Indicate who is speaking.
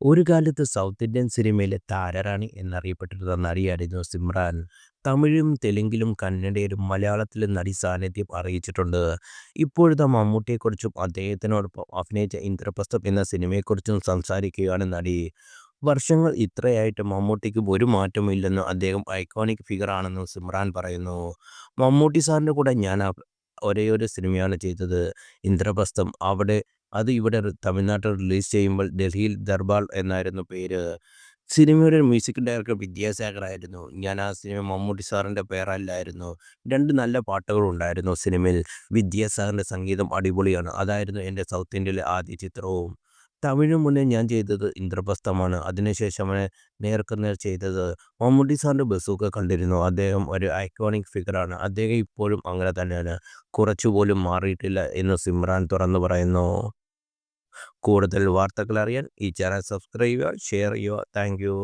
Speaker 1: ഒരു കാലത്ത് south Indian സിനിമയിലെ താരറാണി എന്നറിയപ്പെട്ടിരുന്ന നടിയായിരുന്നു സിമ്രാൻ. തമിഴും തെലുങ്കിലും കന്നഡയിലും മലയാളത്തിലും നടി സാന്നിധ്യം അറിയിച്ചിട്ടുണ്ട്. ഇപ്പോഴത്തെ മമ്മൂട്ടിയെക്കുറിച്ചും അദ്ദേഹത്തിനോടൊപ്പം അഭിനയിച്ച ഇന്ദ്രപ്രസ്ഥം എന്ന സിനിമയെക്കുറിച്ചും സംസാരിക്കുകയാണ് നടി. വർഷങ്ങൾ ഇത്രയായിട്ടും മമ്മൂട്ടിക്ക് ഒരു മാറ്റവും ഇല്ലെന്നും അദ്ദേഹം ഐക്കോണിക് ഫിഗർ ആണെന്നും സിമ്രാൻ പറയുന്നു. മമ്മൂട്ടി സാറിൻ്റെ കൂടെ ഞാൻ ഒരേയൊരു സിനിമയാണ് ചെയ്തത്, ഇന്ദ്രപ്രസ്ഥം. അത് ഇവിടെ തമിഴ്നാട്ടിൽ റിലീസ് ചെയ്യുമ്പോൾ ഡൽഹിയിൽ ദർബാർ എന്നായിരുന്നു പേര്. സിനിമയുടെ മ്യൂസിക് ഡയറക്ടർ വിദ്യാസാഗറായിരുന്നു. ഞാൻ ആ സിനിമ മമ്മൂട്ടി സാറിൻ്റെ പേരല്ലായിരുന്നു. 2 നല്ല പാട്ടുകളുണ്ടായിരുന്നു സിനിമയിൽ. വിദ്യാസാഗറിൻ്റെ സംഗീതം അടിപൊളിയാണ്. അതായിരുന്നു എൻ്റെ സൗത്ത് ഇന്ത്യയിലെ ആദ്യ ചിത്രവും. തമിഴിന് മുന്നേ ഞാൻ ചെയ്തത് ഇന്ദ്രപ്രസ്ഥമാണ്. അതിനുശേഷമാണ് നേർക്കുനേർ ചെയ്തത്. മമ്മൂട്ടി സാറിൻ്റെ ബസൂക്ക കണ്ടിരുന്നു. അദ്ദേഹം ഒരു ഐക്കോണിക് ഫിഗറാണ്. അദ്ദേഹം ഇപ്പോഴും അങ്ങനെ തന്നെയാണ്. കുറച്ചുപോലും മാറിയിട്ടില്ല എന്ന് സിമ്രാൻ തുറന്നു പറയുന്നു. കൂടുതൽ വാർത്തകൾ അറിയാൻ ഈ ചാനൽ സബ്സ്ക്രൈബ് ചെയ്യുക, ഷെയർ ചെയ്യുക. Thank you.